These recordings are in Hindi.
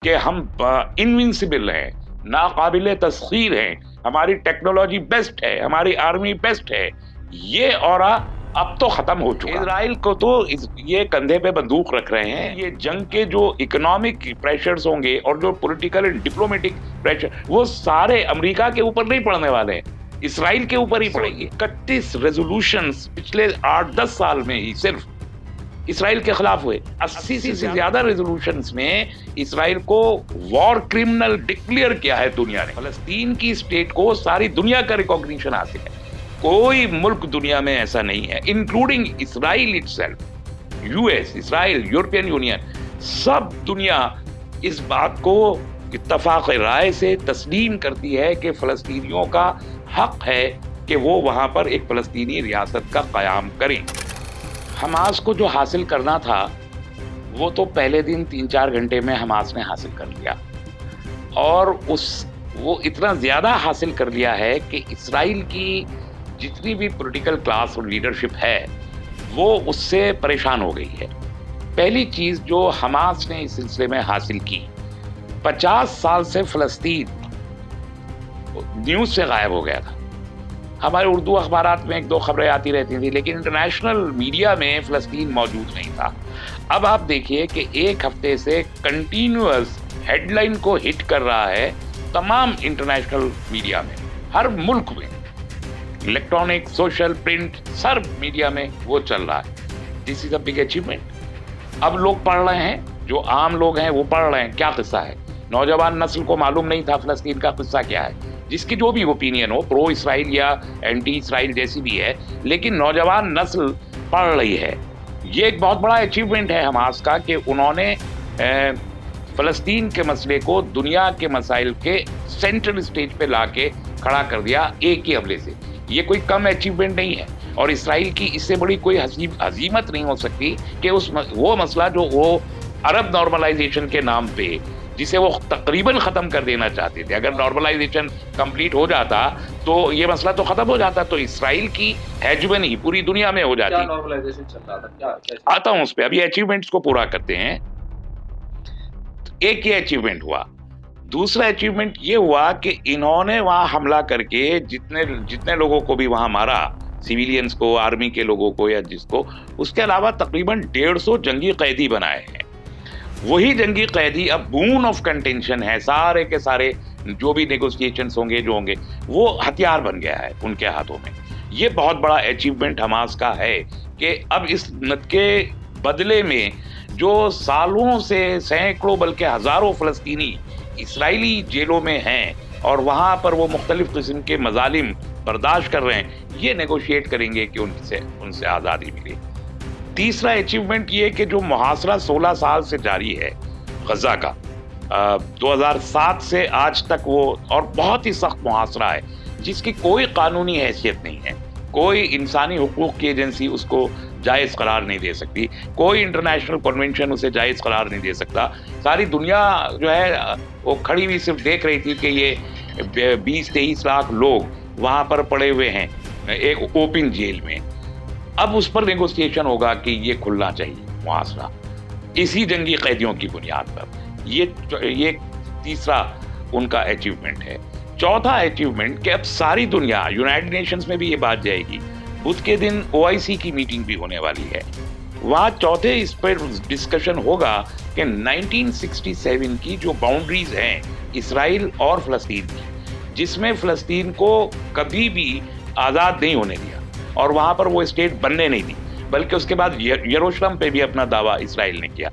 कि हम इनविंसिबल हैं, नाकाबिले तस्खीर हैं, हमारी टेक्नोलॉजी बेस्ट है, हमारी आर्मी बेस्ट है, ये ऑरा अब तो खत्म हो चुका। इजराइल को तो ये कंधे पे बंदूक रख रहे हैं। ये जंग के जो इकोनॉमिक प्रेशर्स होंगे और जो पॉलिटिकल एंड डिप्लोमेटिक प्रेशर, वो सारे अमेरिका के ऊपर नहीं पड़ने वाले हैं, इसराइल के ऊपर ही पड़ेंगे। 31 रेजोल्यूशंस पिछले 8-10 साल में ही सिर्फ इसराइल के खिलाफ हुए। 80 से ज्यादा रेजोल्यूशंस में इसराइल को वॉर क्रिमिनल डिक्लेयर किया है दुनिया ने। फलस्तीन की स्टेट को सारी दुनिया का रिकॉग्निशन हासिल है। कोई मुल्क दुनिया में ऐसा नहीं है, including Israel itself, US, Israel, European union, सब दुनिया इस बात को इत्तफाक राय से तस्लीम करती है कि फलस्तीनियों का हक है कि वो वहां पर एक फलस्तीनी रियासत का कयाम करें। हमास को जो हासिल करना था वो तो पहले दिन 3-4 घंटे में हमास ने हासिल कर लिया, और वो इतना ज्यादा हासिल कर लिया है कि इसराइल की जितनी भी पॉलिटिकल क्लास और लीडरशिप है वो उससे परेशान हो गई है। पहली चीज जो हमास ने इस सिलसिले में हासिल की, 50 साल से फलस्तीन न्यूज से गायब हो गया था। हमारे उर्दू अखबारात में 1-2 खबरें आती रहती थी, लेकिन इंटरनेशनल मीडिया में फलस्तीन मौजूद नहीं था। अब आप देखिए कि एक हफ्ते से कंटिन्यूअस हेडलाइन को हिट कर रहा है तमाम इंटरनेशनल मीडिया में, हर मुल्क में, इलेक्ट्रॉनिक, सोशल, प्रिंट, सब मीडिया में वो चल रहा है। This is a big achievement. अब लोग पढ़ रहे हैं, जो आम लोग हैं वो पढ़ रहे हैं क्या किस्सा है। नौजवान नस्ल को मालूम नहीं था फलस्तीन का किस्सा क्या है, जिसकी जो भी ओपिनियन हो, प्रो इसराइल या एंटी इसराइल जैसी भी है, लेकिन नौजवान नस्ल पढ़ रही है। ये एक बहुत बड़ा अचीवमेंट है हमास का कि उन्होंने फलस्तीन के मसले को दुनिया के मसाइल के सेंट्रल स्टेज पे लाके खड़ा कर दिया एक ही हमले से। ये कोई कम अचीवमेंट नहीं है, और इसराइल की इससे बड़ी कोई हजीमत नहीं हो सकती कि वो मसला जो वो अरब नॉर्मलाइजेशन के नाम पे, जिसे वो तकरीबन खत्म कर देना चाहते थे, अगर नॉर्मलाइजेशन कंप्लीट हो जाता तो ये मसला तो खत्म हो जाता, तो इसराइल की हेजमनी पूरी दुनिया में हो जाती। क्या नॉर्मलाइजेशन चल रहा था, क्या आता हूं उस पे, अभी अचीवमेंट्स को पूरा करते हैं। एक ये अचीवमेंट हुआ। दूसरा अचीवमेंट ये हुआ कि इन्होंने वहां हमला करके जितने लोगों को भी वहां मारा, सिविलियंस को, आर्मी के लोगों को या जिसको, उसके अलावा तकरीबन 150 जंगी कैदी बनाए हैं। वही जंगी कैदी अब बून ऑफ कंटेंशन है, सारे के सारे जो भी नेगोशिएशंस होंगे, जो होंगे, वो हथियार बन गया है उनके हाथों में। ये बहुत बड़ा अचीवमेंट हमास का है कि अब इस नत के बदले में जो सालों से सैकड़ों बल्कि हजारों फलस्तीनी इसराइली जेलों में हैं और वहां पर वो मुख्तलिफ किस्म के मजालिम बर्दाश्त कर रहे हैं, ये नेगोशिएट करेंगे कि उनसे आज़ादी मिले। तीसरा अचीवमेंट ये कि जो मुहासरा 16 साल से जारी है गजा का, 2007 से आज तक, वो और बहुत ही सख्त मुहासरा है जिसकी कोई कानूनी हैसियत नहीं है, कोई इंसानी हुकूक की एजेंसी उसको जायज़ करार नहीं दे सकती, कोई इंटरनेशनल कन्वेंशन उसे जायज़ करार नहीं दे सकता। सारी दुनिया जो है वो खड़ी हुई सिर्फ देख रही थी कि ये 20-23 लाख लोग वहाँ पर पड़े हुए हैं एक ओपन जेल में। अब उस पर नेगोशिएशन होगा कि ये खुलना चाहिए मुआसरा, इसी जंगी कैदियों की बुनियाद पर। ये तीसरा उनका अचीवमेंट है। चौथा अचीवमेंट कि अब सारी दुनिया, यूनाइटेड नेशंस में भी ये बात जाएगी, बुध के दिन OIC की मीटिंग भी होने वाली है, वहाँ चौथे इस पर डिस्कशन होगा कि 1967 की जो बाउंड्रीज हैं इसराइल और फलस्तीन की, जिसमें फलस्तीन को कभी भी आज़ाद नहीं होने दिया और वहाँ पर वो स्टेट बनने नहीं दी, बल्कि उसके बाद यरूशलेम पे भी अपना दावा इसराइल ने किया।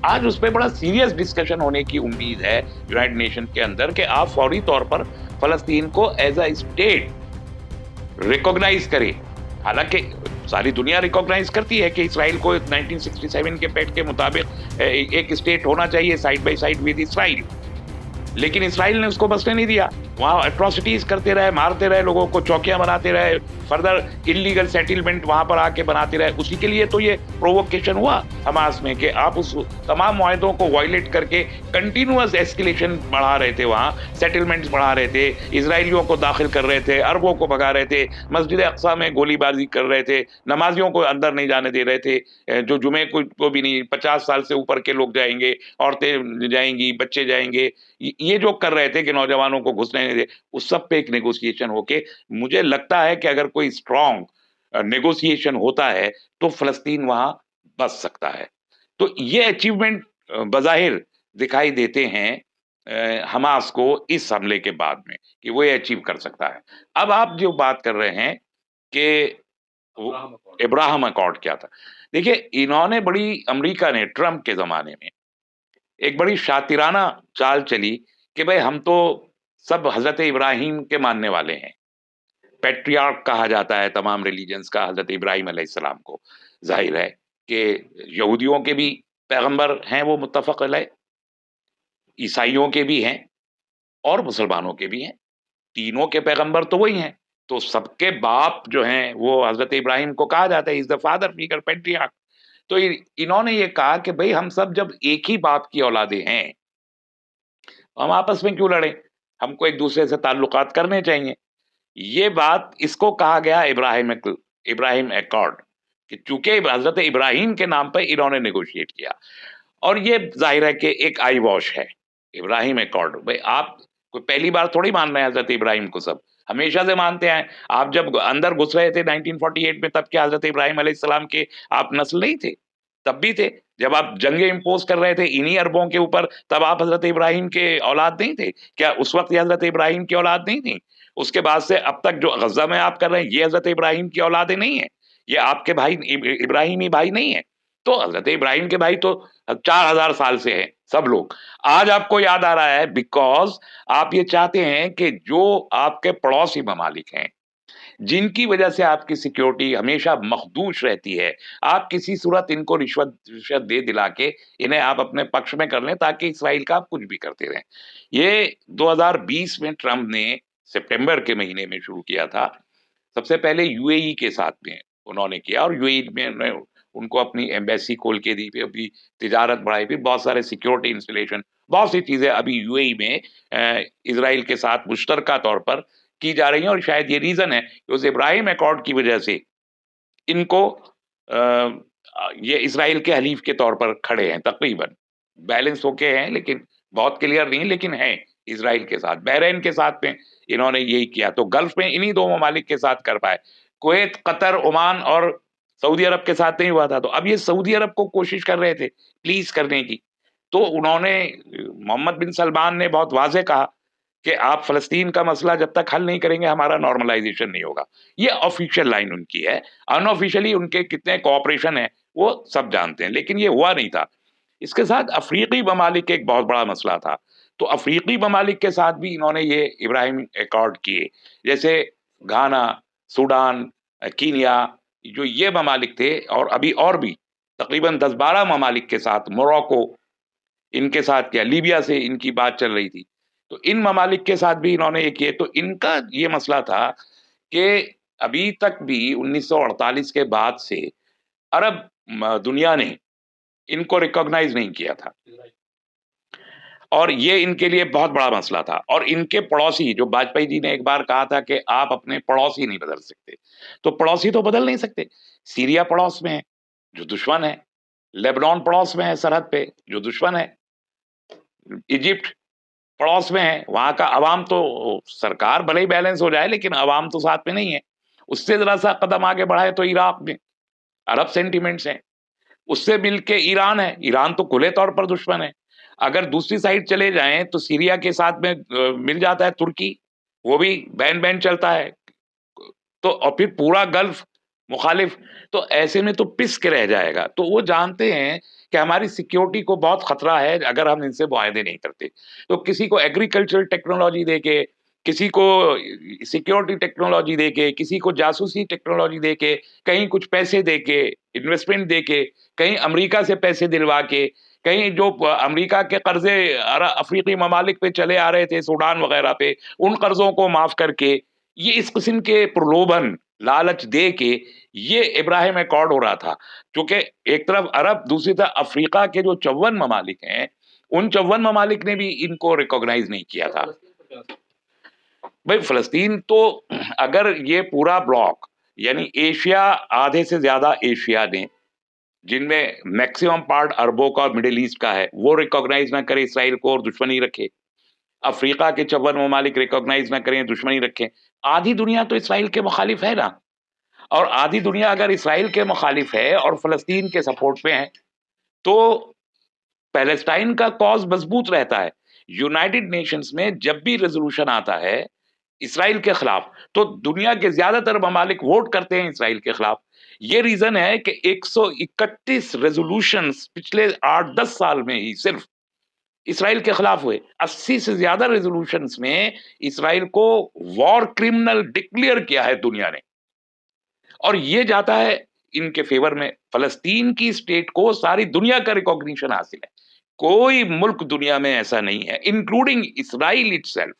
आज उस पर बड़ा सीरियस डिस्कशन होने की उम्मीद है यूनाइटेड नेशन के अंदर कि आप फौरी तौर पर फलस्तीन को एज अ स्टेट रिकॉग्नाइज करें। हालांकि सारी दुनिया रिकॉग्नाइज करती है कि इसराइल को 1967 के पैक्ट के मुताबिक एक स्टेट होना चाहिए side by side with Israel, लेकिन इसराइल ने उसको बसने नहीं दिया। वहाँ एट्रोसिटीज करते रहे, मारते रहे लोगों को, चौकियां बनाते रहे, फर्दर इलीगल सेटलमेंट वहां पर आके बनाते रहे। उसी के लिए तो ये प्रोवोकेशन हुआ हमास में कि आप उस तमाम मुआहदों को वायलेट करके कंटिन्यूअस एस्केलेशन बढ़ा रहे थे, वहाँ सेटलमेंट्स बढ़ा रहे थे, इजरायलियों को दाखिल कर रहे थे, अरबों को भगा रहे थे, मस्जिद अक्सा में गोलीबारी कर रहे थे, नमाजियों को अंदर नहीं जाने दे रहे थे, जो जुमे को भी नहीं, 50 साल से ऊपर के लोग जाएंगे, औरतें जाएंगी, बच्चे जाएंगे, ये जो कर रहे थे कि नौजवानों को घुसने नहीं दे, उस सब पे एक नेगोशिएशन होके मुझे लगता है कि अगर कोई स्ट्रॉन्ग नेगोशिएशन होता है तो फलस्तीन वहां बच सकता है। तो ये अचीवमेंट बज़ाहिर दिखाई देते हैं हमास को इस हमले के बाद में कि वो ये अचीव कर सकता है। अब आप जो बात कर रहे हैं कि इब्राहिम अकॉर्ड क्या था, देखिए इन्होंने बड़ी, अमेरिका ने ट्रंप के जमाने में एक बड़ी शातिराना चाल चली कि भाई हम तो सब हजरत इब्राहिम के मानने वाले हैं, पैट्रियार्क कहा जाता है तमाम रिलीजन्स का हजरत इब्राहिम अलैहिस्सलाम को। जाहिर है कि यहूदियों के भी पैगंबर हैं वो मुत्तफक अलैह, ईसाइयों के भी हैं और मुसलमानों के भी हैं, तीनों के पैगंबर तो वही हैं। तो सबके बाप जो हैं वो हजरत इब्राहिम को कहा जाता है, is the father figure, patriarch. तो इन्होंने ये कहा कि भाई हम सब जब एक ही बाप की औलादे हैं, हम आपस में क्यों लड़ें, हमको एक दूसरे से ताल्लुकात करने चाहिए। ये बात, इसको कहा गया इब्राहिम एकॉर्ड, कि चूंकि हजरत इब्राहिम के नाम पर इन्होंने नेगोशिएट किया। और ये जाहिर है कि एक आई वॉश है इब्राहिम एकॉर्ड। भाई आप कोई पहली बार थोड़ी मान रहे हैं हजरत इब्राहिम को, सब हमेशा से मानते हैं। आप जब अंदर घुस रहे थे 1948 में, तब क्या हजरत इब्राहिम अलैहिस्सलाम के आप नस्ल नहीं थे? तब भी थे। जब आप जंगे इंपोज कर रहे थे इन्हीं अरबों के ऊपर, तब आप हजरत इब्राहिम के औलाद नहीं थे क्या? उस वक्त ये हजरत इब्राहिम की औलाद नहीं थी? उसके बाद से अब तक जो गजा में आप कर रहे हैं, ये हजरत इब्राहिम की औलादे नहीं है? ये आपके भाई इब्राहिमी भाई नहीं है? तो हजरत इब्राहिम के भाई तो 4000 साल से हैं सब लोग। आज आपको याद आ रहा है बिकॉज आप ये चाहते हैं कि जो आपके पड़ोसी ममालिक हैं, जिनकी वजह से आपकी सिक्योरिटी हमेशा मखदूश रहती है, आप किसी सूरत इनको रिश्वत रिश्वत दे दिला के इन्हें आप अपने पक्ष में कर लें, ताकि इसराइल का आप कुछ भी करते रहें। ये 2020 में ट्रंप ने सितंबर के महीने में शुरू किया था। सबसे पहले यूएई के साथ में उन्होंने किया, और यूएई में उनको अपनी एम्बेसी खोल के दी, फिर अभी तिजारत बढ़ाई, फिर बहुत सारे सिक्योरिटी इंस्टॉलेशन, बहुत सी चीजें अभी यूएई में इसराइल के साथ मुश्तरका तौर पर की जा रही हैं। और शायद ये रीजन है कि उस इब्राहिम अकॉर्ड की वजह से इनको ये इसराइल के हलीफ के तौर पर खड़े हैं, तकरीबन बैलेंस होके हैं, लेकिन बहुत क्लियर नहीं, लेकिन हैं इसराइल के साथ। बहरीन के साथ में इन्होंने यही किया, तो गल्फ में इन्हीं दो ममालिक के साथ कर पाए। कुवैत, कतर, ओमान और सऊदी अरब के साथ नहीं हुआ था। तो अब ये सऊदी अरब को कोशिश कर रहे थे प्लीज करने की, तो उन्होंने, मोहम्मद बिन सलमान ने बहुत वाजे कहा कि आप फलस्तीन का मसला जब तक हल नहीं करेंगे हमारा नॉर्मलाइजेशन नहीं होगा। ये ऑफिशियल लाइन उनकी है। अनऑफिशियली उनके कितने कोऑपरेशन है वो सब जानते हैं, लेकिन ये हुआ नहीं था। इसके साथ अफ्रीकी ममालिक एक बहुत बड़ा मसला था, तो अफ्रीकी ममालिक के साथ भी इन्होंने ये इब्राहिम एकॉर्ड किए, जैसे घाना, सूडान, कीनिया, जो ये ममालिक थे, और अभी और भी तकरीबन 10-12 ममालिक के साथ, मोरक्को, इनके साथ किया, लीबिया से इनकी बात चल रही थी, तो इन ममालिक के साथ भी इन्होंने ये किए। तो इनका ये मसला था कि अभी तक भी 1948 के बाद से अरब दुनिया ने इनको रिकॉग्नाइज नहीं किया था, और ये इनके लिए बहुत बड़ा मसला था। और इनके पड़ोसी, जो वाजपेयी जी ने एक बार कहा था कि आप अपने पड़ोसी नहीं बदल सकते, तो पड़ोसी तो बदल नहीं सकते। सीरिया पड़ोस में है जो दुश्मन है, लेबनान पड़ोस में है सरहद पे जो दुश्मन है, इजिप्ट पड़ोस में है, वहां का अवाम तो, सरकार भले ही बैलेंस हो जाए लेकिन अवाम तो साथ में नहीं है। उससे जरा सा कदम आगे बढ़ाए तो इराक में अरब सेंटिमेंट्स हैं, उससे मिलके ईरान है, ईरान तो खुले तौर पर दुश्मन है। अगर दूसरी साइड चले जाएं तो सीरिया के साथ में मिल जाता है तुर्की, वो भी बैन बैन चलता है, तो और फिर पूरा गल्फ मुखालिफ, तो ऐसे में तो पिस के रह जाएगा। तो वो जानते हैं कि हमारी सिक्योरिटी को बहुत खतरा है अगर हम इनसे मुआहदे नहीं करते। तो किसी को एग्रीकल्चरल टेक्नोलॉजी देके, किसी को सिक्योरिटी टेक्नोलॉजी देके, किसी को जासूसी टेक्नोलॉजी देके, कहीं कुछ पैसे देके, इन्वेस्टमेंट देके, कहीं अमेरिका से पैसे दिलवा के, कहीं जो अमेरिका के कर्जे अफ्रीकी ममालिक पे चले आ रहे थे, सूडान वगैरह पे, उन कर्जों को माफ करके, ये इस किस्म के प्रलोभन लालच दे के ये इब्राहिम अकॉर्ड हो रहा था। क्योंकि एक तरफ अरब, दूसरी तरफ अफ्रीका के जो 54 ममालिक हैं, उन 54 ममालिक ने भी इनको रिकॉग्नाइज नहीं किया था। भाई फलस्तीन तो, अगर ये पूरा ब्लॉक, यानी एशिया, आधे से ज्यादा एशिया ने, जिनमें मैक्सिमम पार्ट अरबों का और मिडिल ईस्ट का है, वो रिकॉग्नाइज ना करे इसराइल को और दुश्मनी रखे, अफ्रीका के 54 ममालिक रिकॉग्नाइज ना करें, दुश्मनी रखें, आधी दुनिया तो इसराइल के मुखालिफ है ना। और आधी दुनिया अगर इसराइल के मुखालिफ है और फलस्तीन के सपोर्ट पे है, तो पैलेस्टाइन का कॉज मजबूत रहता है। यूनाइटेड नेशंस में जब भी रेजोल्यूशन आता है इसराइल के खिलाफ, तो दुनिया के ज्यादातर ममालिक वोट करते हैं इसराइल के खिलाफ। ये रीजन है कि 131 रेजोल्यूशंस पिछले 8-10 साल में ही सिर्फ इसराइल के खिलाफ हुए। 80 से ज्यादा रेजोल्यूशंस में इसराइल को वॉर क्रिमिनल डिक्लेयर किया है दुनिया ने, और ये जाता है इनके फेवर में। फलस्तीन की स्टेट को सारी दुनिया का रिकॉग्निशन हासिल है। कोई मुल्क दुनिया में ऐसा नहीं है, including Israel itself,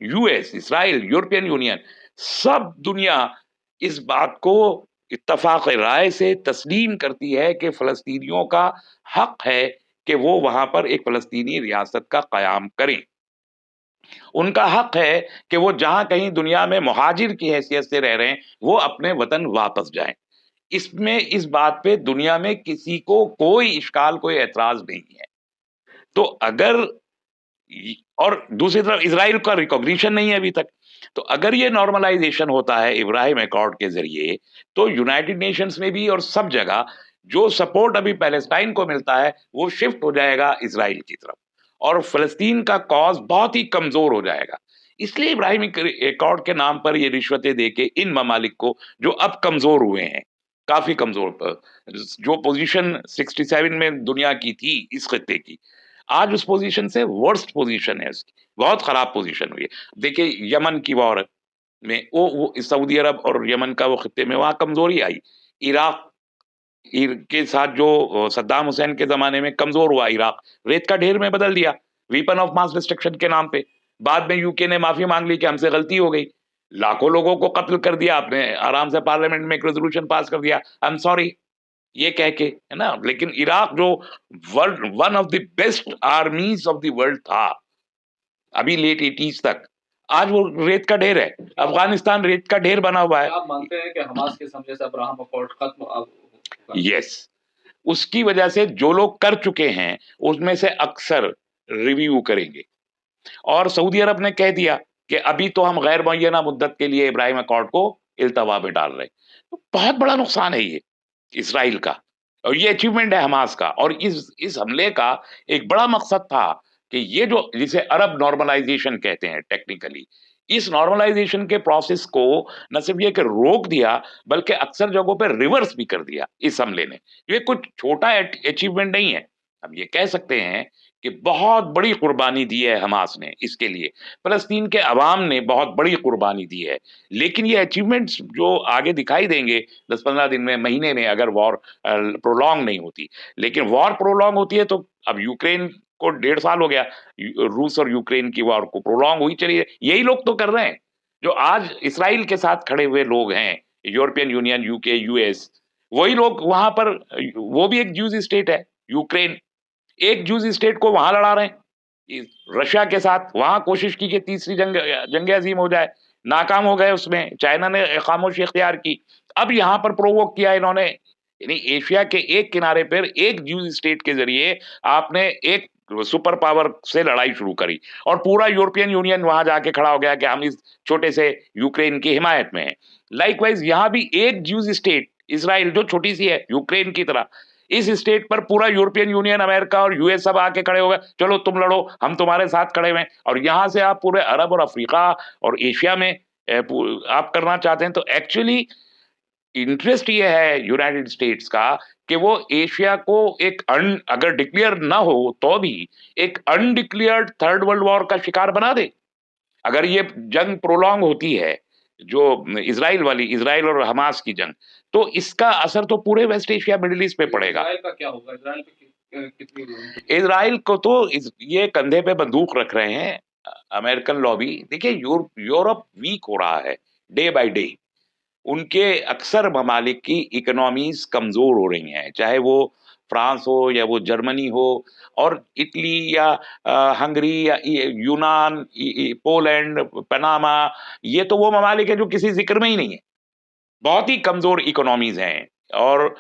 US, Israel, European union, सब दुनिया इस बात को इत्तफाक राय से तस्लीम करती है कि फलस्तीनियों का हक है कि वो वहां पर एक फलस्तीनी रियासत का कयाम करें। उनका हक है कि वो जहां कहीं दुनिया में मुहाजिर की हैसियत से रह रहे हैं, वो अपने वतन वापस जाएं। इसमें, इस बात पे दुनिया में किसी को कोई इश्काल, कोई एतराज नहीं है। तो अगर, और दूसरी तरफ इजराइल का रिकॉग्निशन नहीं है अभी तक, तो अगर ये नॉर्मलाइजेशन होता है इब्राहिम अकॉर्ड के जरिए, तो यूनाइटेड नेशंस में भी और सब जगह जो सपोर्ट अभी पैलेस्टाइन को मिलता है वो शिफ्ट हो जाएगा इजराइल की तरफ, और फलस्तीन का कॉज बहुत ही कमजोर हो जाएगा। इसलिए इब्राहिम अकॉर्ड के नाम पर ये रिश्वतें देके इन ममालिक को, जो अब कमजोर हुए हैं, काफी कमजोर, जो पोजीशन 67 में दुनिया की थी इस खत्ते की, आज उस पोजीशन से वर्स्ट पोजीशन है उसकी, बहुत खराब पोजीशन हुई है। देखिए यमन की वॉर में वो सऊदी अरब और यमन का वो खत्ते में वहां कमजोरी आई। इराक के साथ जो सद्दाम हुसैन के जमाने में कमजोर हुआ इराक, रेत का ढेर में बदल दिया वेपन ऑफ मास डिस्ट्रक्शन के नाम पे। बाद में यूके ने माफी मांग ली कि हमसे गलती हो गई, लाखों लोगों को कत्ल कर दिया आपने, आराम से पार्लियामेंट में एक रेजोल्यूशन पास कर दिया, आई एम सॉरी ये कह के, है ना। लेकिन इराक जो world one of the best आर्मीज of the world था अभी लेट 80s तक, आज वो रेत का ढेर है। अफगानिस्तान रेत का ढेर बना हुआ है। आप मानते हैं कि हमास के समझे से अब्राहम अकॉर्ड खत्म अब होगा? यस, उसकी वजह से जो लोग कर चुके हैं उसमें से अक्सर रिव्यू करेंगे, और सऊदी अरब ने कह दिया कि अभी तो हम गैर मुअय्यना मुद्दत के लिए इब्राहिम अकॉर्ड को इल्तवा में डाल रहे हैं। तो बहुत बड़ा नुकसान है ये इसराइल का, और ये अचीवमेंट है हमास का। और इस हमले का एक बड़ा मकसद था कि ये जो, जिसे अरब नॉर्मलाइजेशन कहते हैं टेक्निकली, इस नॉर्मलाइजेशन के प्रोसेस को न सिर्फ ये कि रोक दिया, बल्कि अक्सर जगहों पे रिवर्स भी कर दिया इस हमले ने। ये कुछ छोटा अचीवमेंट नहीं है। हम ये कह सकते हैं कि बहुत बड़ी कुर्बानी दी है हमास ने इसके लिए, फलस्तीन के अवाम ने बहुत बड़ी कुर्बानी दी है। लेकिन ये अचीवमेंट्स जो आगे दिखाई देंगे 10-15 दिन में, महीने में, अगर वॉर प्रोलॉन्ग नहीं होती। लेकिन वॉर प्रोलॉन्ग होती है तो, अब यूक्रेन को 1.5 साल हो गया रूस और यूक्रेन की वॉर को, प्रोलॉन्ग हुई चली है। यही लोग तो कर रहे हैं जो आज इसराइल के साथ खड़े हुए लोग हैं, यूरोपियन यूनियन, यूके, यूएस, वही लोग वहां पर, वो भी एक ज्यूज स्टेट है यूक्रेन, एक जूज स्टेट को वहां लड़ा रहे हैं रशिया के साथ। वहां कोशिश की कि तीसरी जंग अजीम हो जाए, नाकाम हो गए उसमें, चाइना ने खामोशी इख्तियार की। अब यहां पर प्रोवोक किया इन्होंने, यानी एशिया के एक किनारे पर एक जूज स्टेट के जरिए आपने एक सुपर पावर से लड़ाई शुरू करी, और पूरा यूरोपियन यूनियन वहां जाके खड़ा हो गया कि हम इस छोटे से यूक्रेन की हिमायत में हैं। लाइकवाइज यहां भी एक जूज स्टेट इसराइल, जो छोटी सी है यूक्रेन की तरह, इस स्टेट पर पूरा यूरोपियन यूनियन, अमेरिका और यूएस सब आके खड़े हो गए, चलो तुम लड़ो, हम तुम्हारे साथ खड़े हुए हैं। और यहां से आप पूरे अरब और अफ्रीका और एशिया में आप करना चाहते हैं। तो एक्चुअली इंटरेस्ट ये है यूनाइटेड स्टेट्स का कि वो एशिया को एक अगर डिक्लेयर ना हो तो भी एक अनडिक्लेयर्ड थर्ड वर्ल्ड वॉर का शिकार बना दे। अगर ये जंग प्रोलॉन्ग होती है, जो इसराइल वाली, इसराइल और हमास की जंग, तो इसका असर तो पूरे वेस्ट एशिया, मिडिल ईस्ट पे पड़ेगा। इसराइल का क्या होगा? इसराइल पे कितनी उनकी है? इज़राइल को तो ये कंधे पे बंदूक रख रहे हैं अमेरिकन लॉबी। देखिए यूरोप वीक हो रहा है डे बाय डे। उनके अक्सर ममालिक की इकोनॉमीज़ कमज़ोर हो रही हैं, चाहे वो फ्रांस हो या वो जर्मनी हो और इटली या हंगरी या यूनान, पोलैंड, पनामा, ये तो वो ममालिक हैं जो किसी ज़िक्र में ही नहीं है। बहुत ही कमज़ोर इकोनॉमीज़ हैं और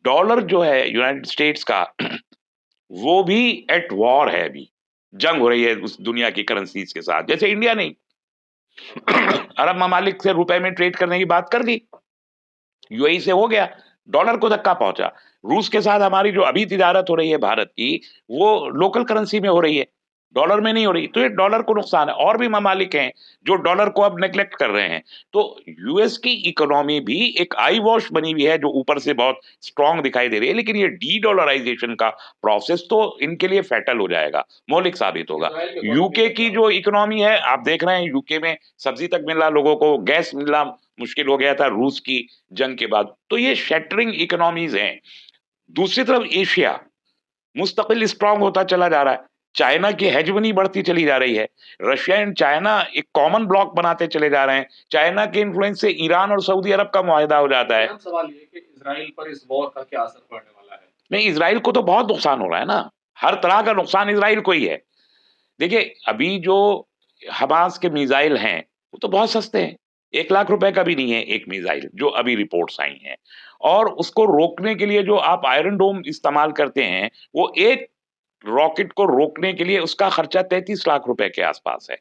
डॉलर जो है यूनाइटेड स्टेट्स का वो भी एट वॉर है अभी। जंग हो रही है उस दुनिया की करेंसीज़ के साथ। जैसे इंडिया ने अरब ममालिक से रुपए में ट्रेड करने की बात कर दी। यूएई से हो गया, डॉलर को धक्का पहुंचा। रूस के साथ हमारी जो अभी तिजारत हो रही है भारत की, वो लोकल करेंसी में हो रही है, डॉलर में नहीं हो रही। तो ये डॉलर को नुकसान है। और भी ममालिक हैं जो डॉलर को अब नेग्लेक्ट कर रहे हैं। तो यूएस की इकोनॉमी भी एक आई वॉश बनी हुई है जो ऊपर से बहुत स्ट्रांग दिखाई दे रही है, लेकिन ये डी डॉलराइजेशन का प्रोसेस तो इनके लिए फैटल हो जाएगा, मौलिक साबित होगा। इज़राइल के यूके इकोनॉमी का की क्या जो होगा? इकोनॉमी है, आप देख रहे हैं यूके में सब्जी तक मिल रहा लोगों को, गैस मिलना मुश्किल हो गया था रूस की जंग के बाद। तो ये शैटरिंग इकोनॉमीज हैं। दूसरी तरफ एशिया मुस्तकिल स्ट्रांग होता चला जा रहा है। चाइना की हेजमनी बढ़ती चली जा रही है। रशिया एंड चाइना एक कॉमन ब्लॉक बनाते चले जा रहे हैं। चाइना के इन्फ्लुएंस से ईरान और सऊदी अरब का मुआहिदा हो जाता है। अहम सवाल ये है कि इज़राइल पर इस वॉर का क्या असर पड़ने वाला है? नहीं, इज़राइल को तो बहुत नुकसान हो रहा है ना। हर तरह का नुकसान इज़राइल को ही है। देखिए, अभी जो हमास के मिसाइल हैं, वो तो बहुत सस्ते हैं। 1 लाख रुपए का भी नहीं है एक मिसाइल, जो अभी रिपोर्ट्स आई हैं। और उसको रोकने के लिए जो आप आयरन डोम इस्तेमाल करते हैं, वो एक रॉकेट को रोकने के लिए उसका खर्चा 33 लाख रुपए के आसपास है।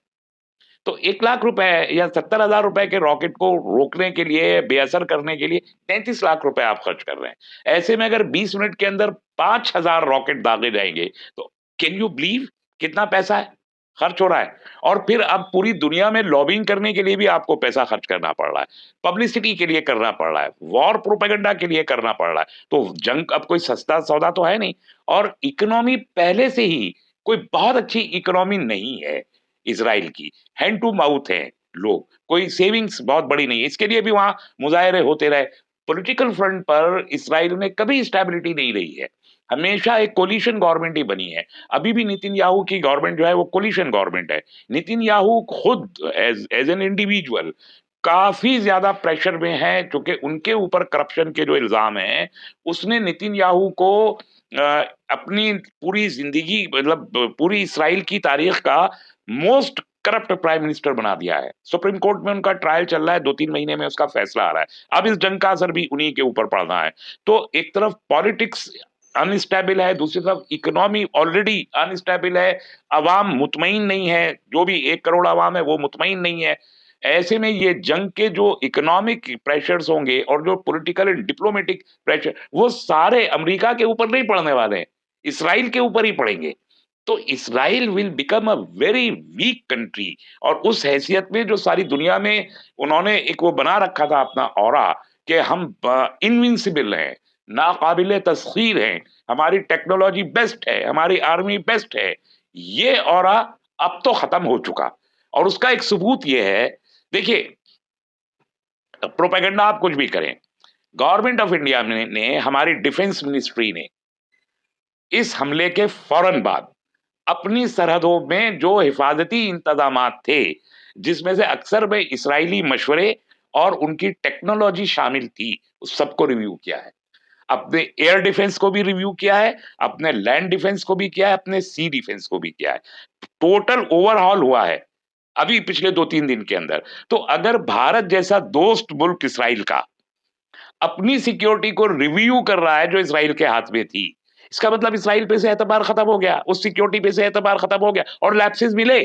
तो 1 लाख रुपए या 70,000 रुपए के रॉकेट को रोकने के लिए, बेअसर करने के लिए 33 लाख रुपए आप खर्च कर रहे हैं। ऐसे में अगर 20 मिनट के अंदर 5,000 रॉकेट दागे जाएँगे, तो कैन यू बिलीव कितना पैसा है, खर्च हो रहा है। और फिर अब पूरी दुनिया में लॉबिंग करने के लिए भी आपको पैसा खर्च करना पड़ रहा है। पब्लिसिटी के लिए करना पड़ रहा है, वॉर प्रोपेगेंडा के लिए करना पड़ रहा है। तो जंग अब कोई सस्ता सौदा तो है नहीं और इकोनॉमी पहले से ही कोई बहुत अच्छी इकोनॉमी नहीं है इज़राइल की। हैंड टू माउथ हैं लोग, कोई सेविंग्स बहुत बड़ी नहीं है। इसके लिए भी वहाँ मुज़ाहरे होते रहे। पॉलिटिकल फ्रंट पर इस्राइल में कभी स्टेबिलिटी नहीं रही है। हमेशा एक कोलिशन गवर्नमेंट ही बनी है। अभी भी नेतन्याहू की गवर्नमेंट जो है वो कोलिशन गवर्नमेंट है। नेतन्याहू खुद एज़ एन इंडिविजुअल काफ़ी ज़्यादा प्रेशर में है क्योंकि उनके ऊपर करप्शन के जो इल्ज़ाम हैं, उसने नेतन्याहू को अपनी पूरी ज़िंदगी मतलब पूरी इस्राइल की तारीख़ का मोस्ट करप्ट प्राइम मिनिस्टर बना दिया है। सुप्रीम कोर्ट में उनका ट्रायल चल रहा है, 2-3 महीने में उसका फैसला आ रहा है। अब इस जंग का असर भी उन्हीं के ऊपर पड़ रहा है। तो एक तरफ पॉलिटिक्स अनस्टेबल है, दूसरी तरफ इकोनॉमी ऑलरेडी अनस्टेबल है, अवाम मुतमईन नहीं है, जो भी 1 करोड़ अवाम है वो मुतमईन नहीं है। ऐसे में ये जंग के जो इकोनॉमिक प्रेशर्स होंगे और जो पॉलिटिकल एंड डिप्लोमेटिक प्रेशर वो सारे अमेरिका के ऊपर नहीं पड़ने वाले हैं, इसराइल के ऊपर ही पड़ेंगे। तो Israel will become a very weak country और उस हैसियत में जो सारी दुनिया में उन्होंने एक वो बना रखा था अपना ऑरा कि हम इनविंसिबल हैं, नाकाबिले तस्खीर हैं, हमारी टेक्नोलॉजी बेस्ट है, हमारी आर्मी बेस्ट है, ये ऑरा अब तो खत्म हो चुका। और उसका एक सबूत ये है, देखिए प्रोपेगेंडा आप कुछ भी करें, गवर्नमेंट ऑफ इंडिया ने हमारी डिफेंस मिनिस्ट्री ने इस हमले के फौरन बाद अपनी सरहदों में जो हिफाजती इंतजामात थे, जिसमें से अक्सर में इस्राएली मशवरे और उनकी टेक्नोलॉजी शामिल थी, उस सबको रिव्यू किया है। अपने एयर डिफेंस को भी रिव्यू किया है, अपने लैंड डिफेंस को भी किया है, अपने सी डिफेंस को भी किया है। टोटल ओवरहॉल हुआ है, अभी पिछले 2-3 दिन के अंदर। तो अगर भारत जैसा दोस्त मुल्क इस्राइल का अपनी सिक्योरिटी को रिव्यू कर रहा है जो इस्राइल के हाथ में थी, इसका मतलब इस्राइल पे से एतबार खत्म हो गया, उस सिक्योरिटी पे से एतबार खत्म हो गया और लैप्सेस मिले।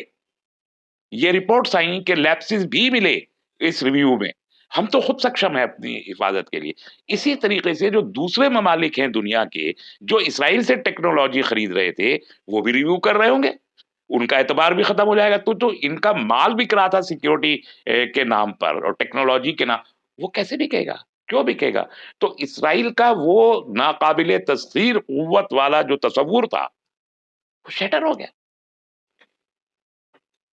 ये रिपोर्ट्स आई कि लैप्सेस भी मिले इस रिव्यू में। हम तो खुद सक्षम है अपनी हिफाजत के लिए। इसी तरीके से जो दूसरे ममालिक हैं दुनिया के, जो इस्राइल से टेक्नोलॉजी खरीद रहे थे, वो भी रिव्यू कर रहे होंगे। उनका एतबार भी खत्म हो जाएगा। तो इनका माल बिक रहा था सिक्योरिटी के नाम पर और टेक्नोलॉजी के नाम, वो कैसे बिकेगा? क्यों बिकेगा? तो इस्राइल का वो नाकाबिले तस्खीर क़ुव्वत वाला जो तसव्वुर था, वो शैटर हो गया।